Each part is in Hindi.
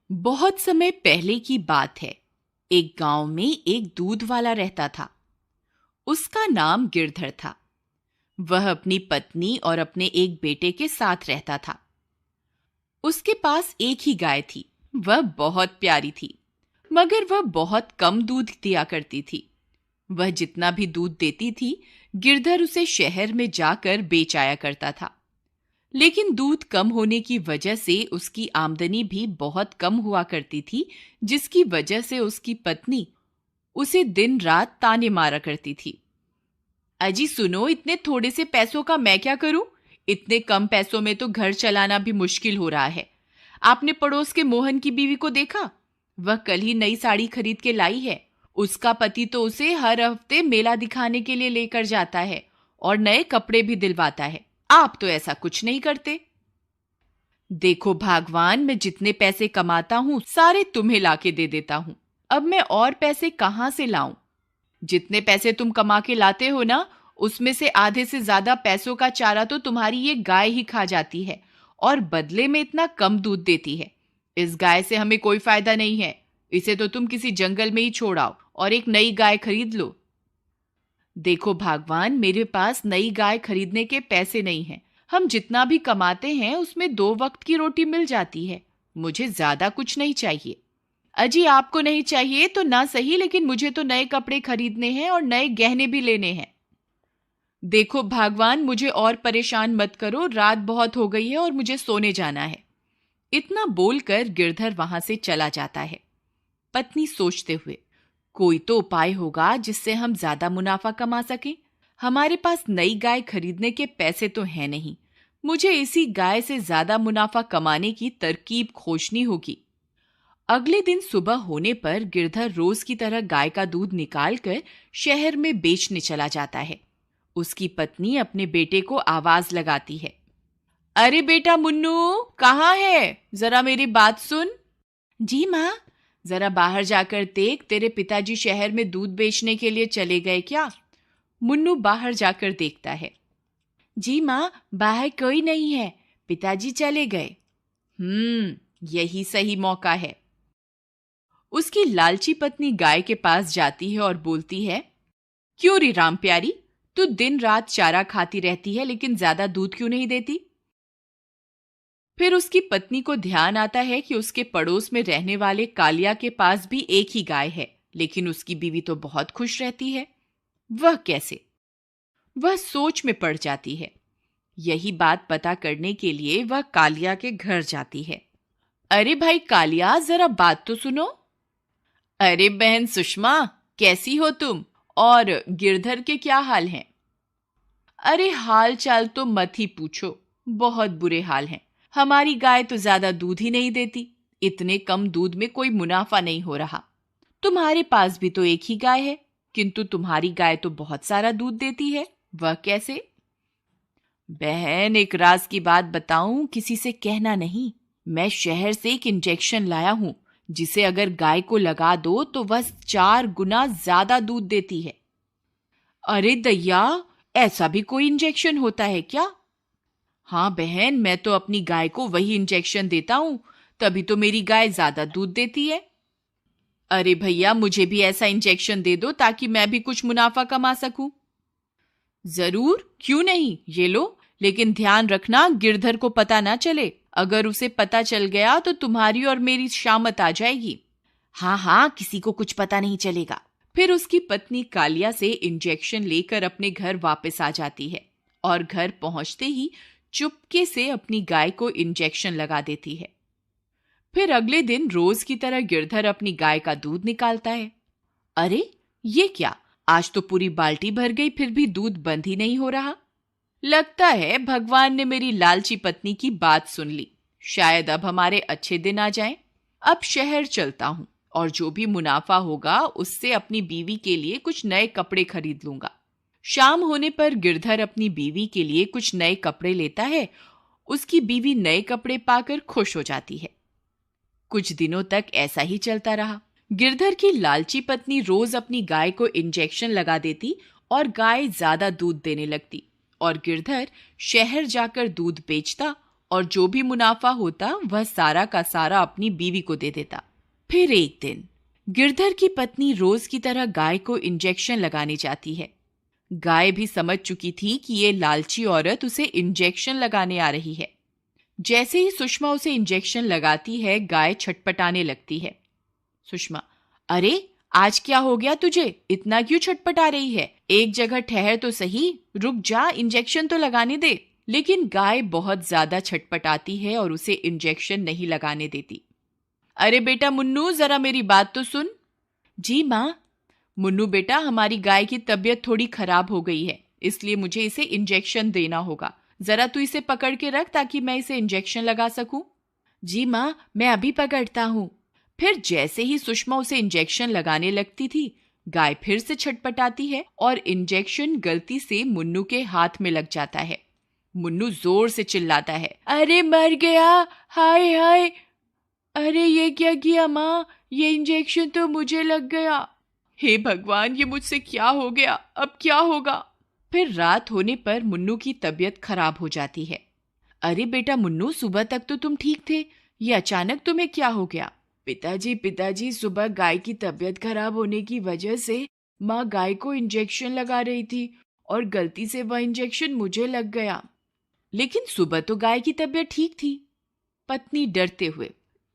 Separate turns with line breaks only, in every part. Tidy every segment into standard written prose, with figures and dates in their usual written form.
बहुत समय पहले की बात है। एक गांव में एक दूध वाला रहता था। उसका नाम गिरधर था। वह अपनी पत्नी और अपने एक बेटे के साथ रहता था। उसके पास एक ही गाय थी। वह बहुत प्यारी थी, मगर वह बहुत कम दूध दिया करती थी। वह जितना भी दूध देती थी, गिरधर उसे शहर में जाकर बेच आया करता था। लेकिन दूध कम होने की वजह से उसकी आमदनी भी बहुत कम हुआ करती थी, जिसकी वजह से उसकी पत्नी उसे दिन रात ताने मारा करती थी। अजी सुनो, इतने थोड़े से पैसों का मैं क्या करूं? इतने कम पैसों में तो घर चलाना भी मुश्किल हो रहा है। आपने पड़ोस के मोहन की बीवी को देखा? वह कल ही नई साड़ी खरीद के लाई है। उसका पति तो उसे हर हफ्ते मेला दिखाने के लिए लेकर जाता है और नए कपड़े भी दिलवाता है। आप तो ऐसा कुछ नहीं करते। देखो भगवान, मैं जितने पैसे कमाता हूँ सारे तुम्हें लाके दे देता हूँ। अब मैं और पैसे कहाँ से लाऊं? जितने पैसे तुम कमा के लाते हो ना, उसमें से आधे से ज्यादा पैसों का चारा तो तुम्हारी ये गाय ही खा जाती है और बदले में इतना कम दूध देती है। इस गाय से हमें कोई फायदा नहीं है। इसे तो तुम किसी जंगल में ही छोड़ आओ और एक नई गाय खरीद लो। देखो भगवान, मेरे पास नई गाय खरीदने के पैसे नहीं हैं। हम जितना भी कमाते हैं उसमें 2 वक्त की रोटी मिल जाती है। मुझे ज्यादा कुछ नहीं चाहिए। अजी आपको नहीं चाहिए तो ना सही, लेकिन मुझे तो नए कपड़े खरीदने हैं और नए गहने भी लेने हैं। देखो भगवान, मुझे और परेशान मत करो। रात बहुत हो गई है और मुझे सोने जाना है। इतना बोलकर गिरधर वहां से चला जाता है। पत्नी सोचते हुए, कोई तो उपाय होगा जिससे हम ज्यादा मुनाफा कमा सकें। हमारे पास नई गाय खरीदने के पैसे तो हैं नहीं। मुझे इसी गाय से ज्यादा मुनाफा कमाने की तरकीब खोजनी होगी। अगले दिन सुबह होने पर गिरधर रोज की तरह गाय का दूध निकालकर शहर में बेचने चला जाता है। उसकी पत्नी अपने बेटे को आवाज लगाती है, अरे बेटा मुन्नू, कहाँ है? जरा मेरी बात सुन। जी माँ। जरा बाहर जाकर देख, तेरे पिताजी शहर में दूध बेचने के लिए चले गए क्या? मुन्नू बाहर जाकर देखता है। जी माँ, बाहर कोई नहीं है, पिताजी चले गए। यही सही मौका है। उसकी लालची पत्नी गाय के पास जाती है और बोलती है, क्यों री राम प्यारी, तू दिन रात चारा खाती रहती है लेकिन ज्यादा दूध क्यों नहीं देती? फिर उसकी पत्नी को ध्यान आता है कि उसके पड़ोस में रहने वाले कालिया के पास भी एक ही गाय है, लेकिन उसकी बीवी तो बहुत खुश रहती है। वह कैसे? वह सोच में पड़ जाती है। यही बात पता करने के लिए वह कालिया के घर जाती है। अरे भाई कालिया, जरा बात तो सुनो। अरे बहन सुषमा, कैसी हो तुम? और गिरधर के क्या हाल हैं? अरे हाल चाल तो मत ही पूछो, बहुत बुरे हाल हैं। हमारी गाय तो ज्यादा दूध ही नहीं देती। इतने कम दूध में कोई मुनाफा नहीं हो रहा। तुम्हारे पास भी तो एक ही गाय है, किंतु तुम्हारी गाय तो बहुत सारा दूध देती है। वह कैसे? बहन, एक राज की बात बताऊं, किसी से कहना नहीं। मैं शहर से एक इंजेक्शन लाया हूं, जिसे अगर गाय को लगा दो तो वह 4 गुना ज्यादा दूध देती है। अरे दैया, ऐसा भी कोई इंजेक्शन होता है क्या? हाँ बहन, मैं तो अपनी गाय को वही इंजेक्शन देता हूं, तभी तो मेरी गाय ज्यादा दूध देती है। अरे भैया, मुझे भी ऐसा इंजेक्शन दे दो ताकि मैं भी कुछ मुनाफा कमा सकूं। जरूर, क्यों नहीं, ये लो। लेकिन ध्यान रखना, गिरधर को पता ना चले। अगर उसे पता चल गया तो तुम्हारी और मेरी शामत आ जाएगी। हाँ हाँ, किसी को कुछ पता नहीं चलेगा। फिर उसकी पत्नी कालिया से इंजेक्शन लेकर अपने घर वापस आ जाती है और घर पहुंचते ही चुपके से अपनी गाय को इंजेक्शन लगा देती है। फिर अगले दिन रोज की तरह गिरधर अपनी गाय का दूध निकालता है। अरे ये क्या, आज तो पूरी बाल्टी भर गई, फिर भी दूध बंद ही नहीं हो रहा। लगता है भगवान ने मेरी लालची पत्नी की बात सुन ली। शायद अब हमारे अच्छे दिन आ जाएं। अब शहर चलता हूं और जो भी मुनाफा होगा उससे अपनी बीवी के लिए कुछ नए कपड़े खरीद लूंगा। शाम होने पर गिरधर अपनी बीवी के लिए कुछ नए कपड़े लेता है। उसकी बीवी नए कपड़े पाकर खुश हो जाती है। कुछ दिनों तक ऐसा ही चलता रहा। गिरधर की लालची पत्नी रोज अपनी गाय को इंजेक्शन लगा देती और गाय ज्यादा दूध देने लगती और गिरधर शहर जाकर दूध बेचता और जो भी मुनाफा होता वह सारा का सारा अपनी बीवी को दे देता। फिर एक दिन गिरधर की पत्नी रोज की तरह गाय को इंजेक्शन लगाने जाती है। गाय भी समझ चुकी थी कि ये लालची औरत उसे इंजेक्शन लगाने आ रही है। जैसे ही सुषमा उसे इंजेक्शन लगाती है, गाय छटपटाने लगती है। सुषमा, अरे आज क्या हो गया तुझे? इतना क्यों छटपटा रही है? एक जगह ठहर तो सही, रुक जा, इंजेक्शन तो लगाने दे। लेकिन गाय बहुत ज्यादा छटपटाती है और उसे इंजेक्शन नहीं लगाने देती। अरे बेटा मुन्नू, जरा मेरी बात तो सुन। जी माँ। मुन्नू बेटा, हमारी गाय की तबीयत थोड़ी खराब हो गई है, इसलिए मुझे इसे इंजेक्शन देना होगा। जरा तू इसे पकड़ के रख ताकि मैं इसे इंजेक्शन लगा सकूं। जी माँ, मैं अभी पकड़ता हूँ। फिर जैसे ही सुषमा उसे इंजेक्शन लगाने लगती थी, गाय फिर से छटपटाती है और इंजेक्शन गलती से मुन्नू के हाथ में लग जाता है। मुन्नू जोर से चिल्लाता है, अरे मर गया, हाय हाय, अरे ये क्या किया माँ, ये इंजेक्शन तो मुझे लग गया। हे भगवान, ये मुझसे क्या हो गया, अब क्या होगा? फिर रात होने पर मुन्नू की तबीयत खराब हो जाती है। अरे बेटा मुन्नू, सुबह तक तो तुम ठीक थे, ये अचानक तुम्हें क्या हो गया? पिताजी, सुबह गाय की तबीयत खराब होने की वजह से माँ गाय को इंजेक्शन लगा रही थी और गलती से वह इंजेक्शन मुझे लग गया। लेकिन सुबह तो गाय की तबीयत ठीक थी। पत्नी डरते हुए,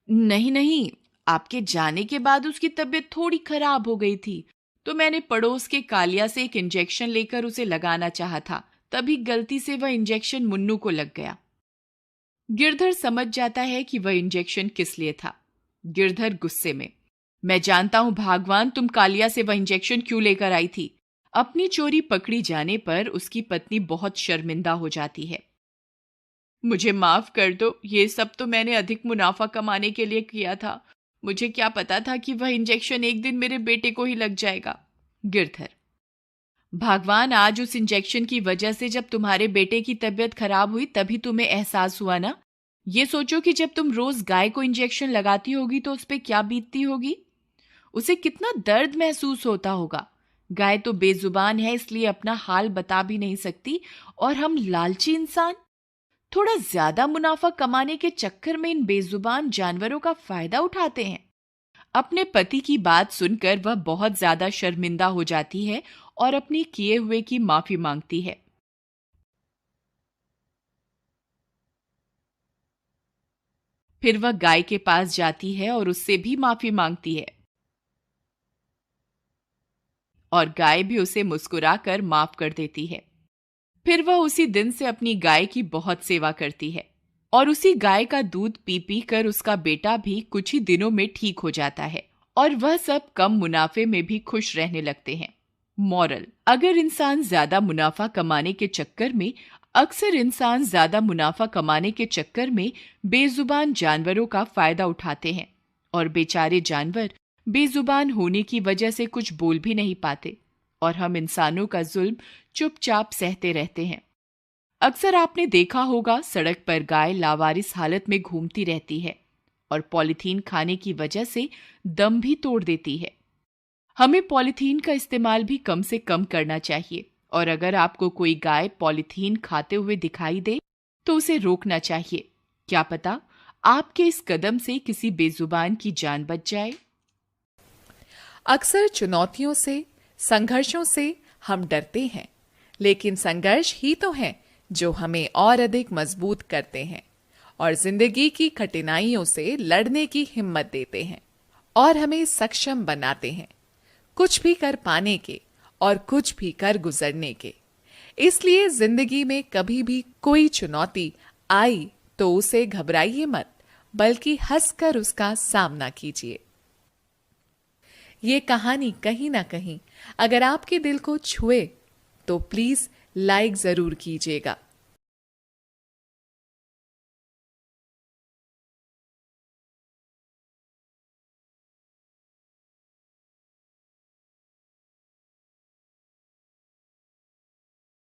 नहीं नहीं, आपके जाने के बाद उसकी तबीयत थोड़ी खराब हो गई थी, तो मैंने पड़ोस के कालिया से एक इंजेक्शन लेकर उसे लगाना चाहा था, तभी गलती से वह इंजेक्शन मुन्नू को लग गया। गिरधर समझ जाता है कि वह इंजेक्शन किस लिए था। गिरधर गुस्से में, मैं जानता हूं भागवान, तुम कालिया से वह इंजेक्शन क्यों लेकर आई थी। अपनी चोरी पकड़ी जाने पर उसकी पत्नी बहुत शर्मिंदा हो जाती है। मुझे माफ कर दो, ये सब तो मैंने अधिक मुनाफा कमाने के लिए किया था। मुझे क्या पता था कि वह इंजेक्शन एक दिन मेरे बेटे को ही लग जाएगा। गिरधर, भगवान, आज उस इंजेक्शन की वजह से जब तुम्हारे बेटे की तबीयत खराब हुई तभी तुम्हें एहसास हुआ ना। ये सोचो कि जब तुम रोज गाय को इंजेक्शन लगाती होगी तो उस पे क्या बीतती होगी, उसे कितना दर्द महसूस होता होगा। गाय तो बेजुबान है, इसलिए अपना हाल बता भी नहीं सकती, और हम लालची इंसान थोड़ा ज्यादा मुनाफा कमाने के चक्कर में इन बेजुबान जानवरों का फायदा उठाते हैं। अपने पति की बात सुनकर वह बहुत ज्यादा शर्मिंदा हो जाती है और अपने किए हुए की माफी मांगती है। फिर वह गाय के पास जाती है और उससे भी माफी मांगती है, और गाय भी उसे मुस्कुराकर माफ कर देती है। फिर वह उसी दिन से अपनी गाय की बहुत सेवा करती है और उसी गाय का दूध पी पी कर उसका बेटा भी कुछ ही दिनों में ठीक हो जाता है और वह सब कम मुनाफे में भी खुश रहने लगते हैं। मॉरल, अगर इंसान ज्यादा मुनाफा कमाने के चक्कर में बेजुबान जानवरों का फायदा उठाते हैं और बेचारे जानवर बेजुबान होने की वजह से कुछ बोल भी नहीं पाते और हम इंसानों का जुल्म चुपचाप सहते रहते हैं। अक्सर आपने देखा होगा, सड़क पर गाय लावारिस हालत में घूमती रहती है और पॉलीथीन खाने की वजह से दम भी तोड़ देती है। हमें पॉलीथीन का इस्तेमाल भी कम से कम करना चाहिए और अगर आपको कोई गाय पॉलीथीन खाते हुए दिखाई दे तो उसे रोकना चाहिए। क्या पता आपके इस कदम से किसी बेजुबान की जान बच जाए।
अक्सर चुनौतियों से, संघर्षों से हम डरते हैं, लेकिन संघर्ष ही तो हैं जो हमें और अधिक मजबूत करते हैं और जिंदगी की कठिनाइयों से लड़ने की हिम्मत देते हैं और हमें सक्षम बनाते हैं, कुछ भी कर पाने के और कुछ भी कर गुजरने के। इसलिए जिंदगी में कभी भी कोई चुनौती आई तो उसे घबराइए मत, बल्कि हंसकर उसका सामना कीजिए। ये कहानी कहीं ना कहीं अगर आपके दिल को छुए तो प्लीज लाइक जरूर कीजिएगा।